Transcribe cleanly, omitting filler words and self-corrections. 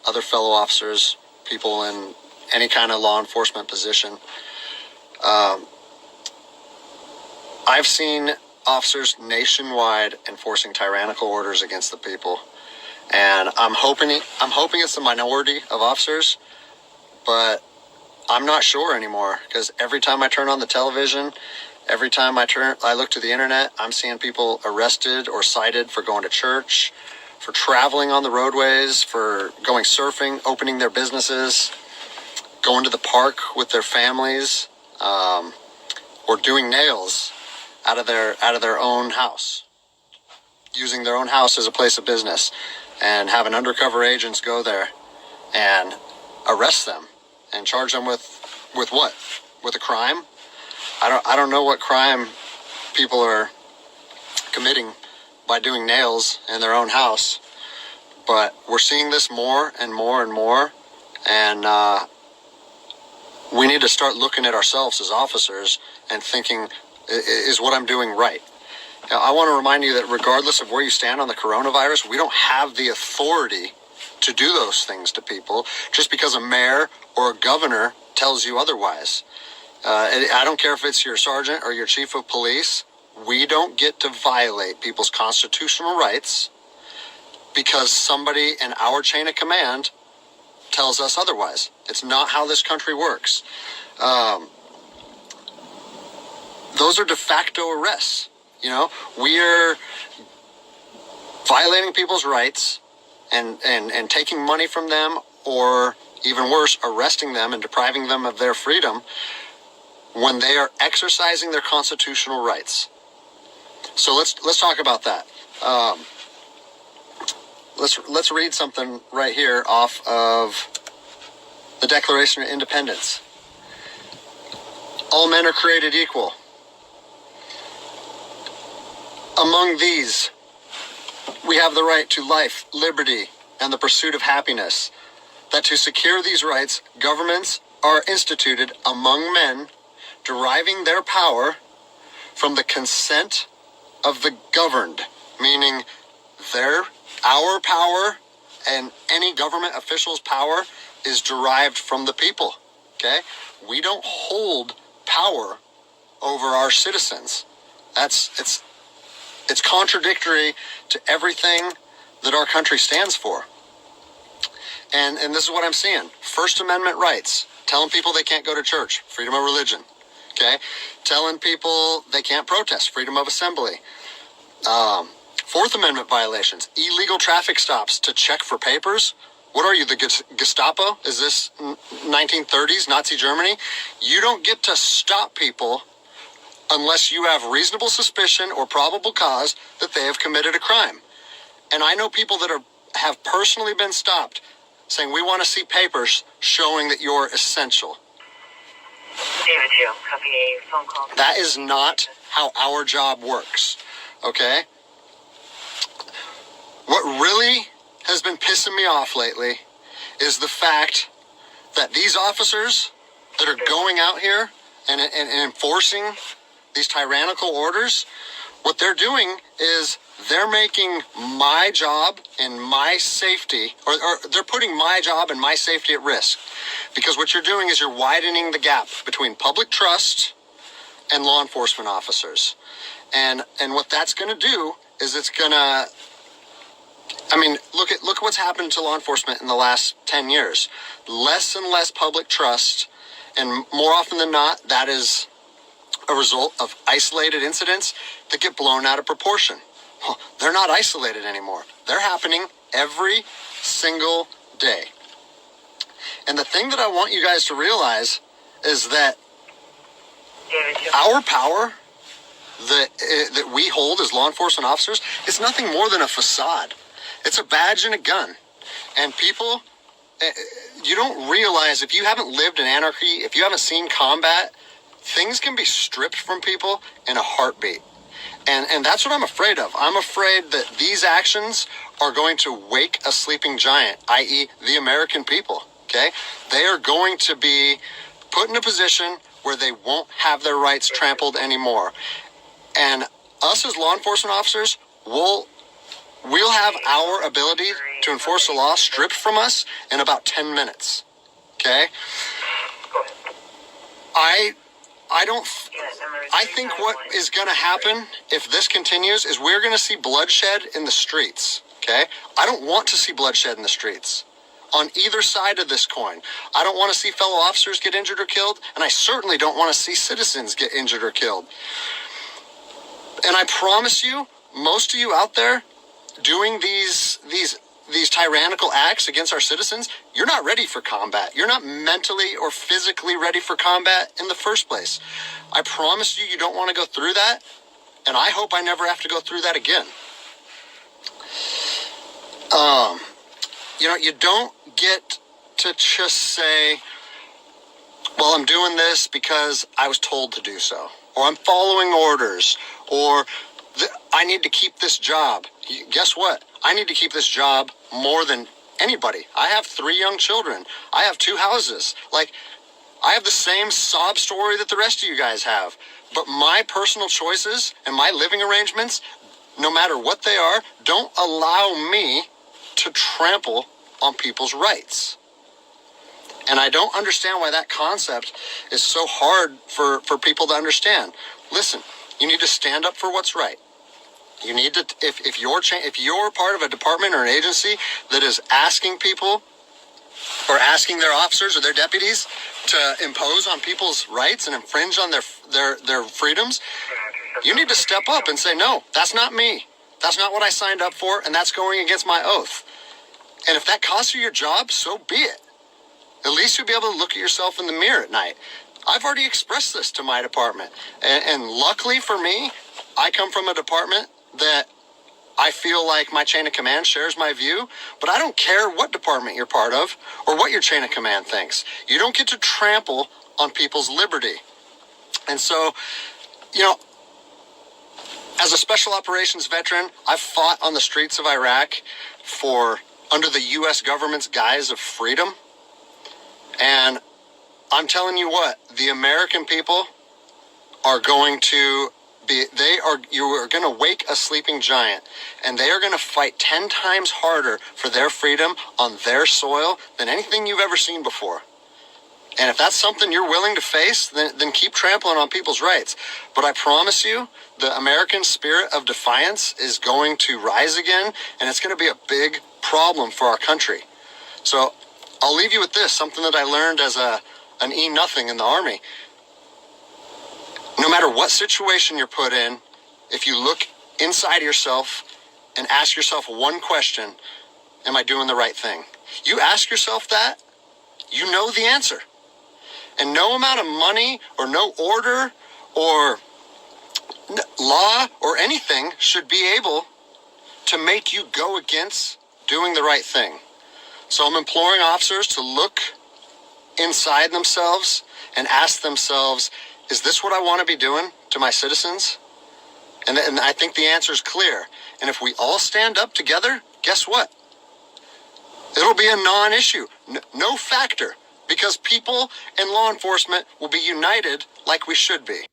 other fellow officers, people in any kind of law enforcement position. I've seen officers nationwide enforcing tyrannical orders against the people, and I'm hoping it's the minority of officers, but I'm not sure anymore, because every time I turn on the television, every time I look to the internet, I'm seeing people arrested or cited for going to church, for traveling on the roadways, for going surfing, opening their businesses, going to the park with their families, or doing nails out of their own house, using their own house as a place of business, and having undercover agents go there and arrest them and charge them with what? With a crime? I don't know what crime people are committing by doing nails in their own house, but we're seeing this more and more and more, and we need to start looking at ourselves as officers and thinking, is what I'm doing right? Now, I want to remind you that regardless of where you stand on the coronavirus, we don't have the authority to do those things to people just because a mayor or a governor tells you otherwise. I don't care if it's your sergeant or your chief of police. We don't get to violate people's constitutional rights because somebody in our chain of command tells us otherwise. It's not how this country works. Those are de facto arrests. You know, we're violating people's rights and taking money from them, or even worse, arresting them and depriving them of their freedom when they are exercising their constitutional rights. So let's talk about that. Let's read something right here off of the Declaration of Independence. All men are created equal. Among these, we have the right to life, liberty, and the pursuit of happiness. That to secure these rights, governments are instituted among men, deriving their power from the consent of the governed, meaning our power and any government official's power is derived from the people. Okay? We don't hold power over our citizens. It's contradictory to everything that our country stands for. And this is what I'm seeing. First Amendment rights, telling people they can't go to church, freedom of religion. Okay? Telling people they can't protest, freedom of assembly. Fourth Amendment violations, illegal traffic stops to check for papers. What are you, the Gestapo? Is this 1930s Nazi Germany? You don't get to stop people unless you have reasonable suspicion or probable cause that they have committed a crime. And I know people that have personally been stopped saying, we want to see papers showing that you're essential. David 2, copy a phone call. That is not how our job works, okay? What really has been pissing me off lately is the fact that these officers that are going out here and enforcing these tyrannical orders, what they're doing is they're making my job and my safety, or they're putting my job and my safety at risk. Because what you're doing is you're widening the gap between public trust and law enforcement officers. And what that's going to do is it's going to, I mean, look at what's happened to law enforcement in the last 10 years. Less and less public trust, and more often than not, that is a result of isolated incidents that get blown out of proportion. Well, they're not isolated anymore. They're happening every single day. And the thing that I want you guys to realize is that our power that we hold as law enforcement officers is nothing more than a facade. It's a badge and a gun. And people, you don't realize, if you haven't lived in anarchy, if you haven't seen combat, things can be stripped from people in a heartbeat. And that's what I'm afraid of. I'm afraid that these actions are going to wake a sleeping giant, i.e. the American people, okay? They are going to be put in a position where they won't have their rights trampled anymore. And us as law enforcement officers, we'll we'll have our ability to enforce the law stripped from us in about 10 minutes. Okay? Go ahead. I think what is going to happen if this continues is we're going to see bloodshed in the streets. Okay? I don't want to see bloodshed in the streets on either side of this coin. I don't want to see fellow officers get injured or killed, and I certainly don't want to see citizens get injured or killed. And I promise you, most of you out there doing these tyrannical acts against our citizens, you're not ready for combat. You're not mentally or physically ready for combat in the first place. I promise you, you don't want to go through that, and I hope I never have to go through that again. You don't get to just say, well, I'm doing this because I was told to do so, or I'm following orders, or I need to keep this job. Guess what? I need to keep this job more than anybody. I have 3 young children. I have 2 houses. Like, I have the same sob story that the rest of you guys have. But my personal choices and my living arrangements, no matter what they are, don't allow me to trample on people's rights. And I don't understand why that concept is so hard for people to understand. Listen, you need to stand up for what's right. You need to, if you're part of a department or an agency that is asking people or asking their officers or their deputies to impose on people's rights and infringe on their freedoms, you need to step up and say, no, that's not me. That's not what I signed up for, and that's going against my oath. And if that costs you your job, so be it. At least you'll be able to look at yourself in the mirror at night. I've already expressed this to my department. And luckily for me, I come from a department that I feel like my chain of command shares my view, but I don't care what department you're part of or what your chain of command thinks. You don't get to trample on people's liberty. And so, as a special operations veteran, I've fought on the streets of Iraq under the U.S. government's guise of freedom. And I'm telling you what, the American people are going to you are going to wake a sleeping giant, and they are going to fight 10 times harder for their freedom on their soil than anything you've ever seen before. And if that's something you're willing to face, then keep trampling on people's rights. But I promise you, the American spirit of defiance is going to rise again, and it's going to be a big problem for our country. So I'll leave you with this, something that I learned as an E-nothing in the Army. No matter what situation you're put in, if you look inside yourself and ask yourself one question, am I doing the right thing? You ask yourself that, you know the answer. And no amount of money or no order or law or anything should be able to make you go against doing the right thing. So I'm imploring officers to look inside themselves and ask themselves, is this what I want to be doing to my citizens? And I think the answer is clear. And if we all stand up together, guess what? It'll be a non-issue, no factor, because people and law enforcement will be united like we should be.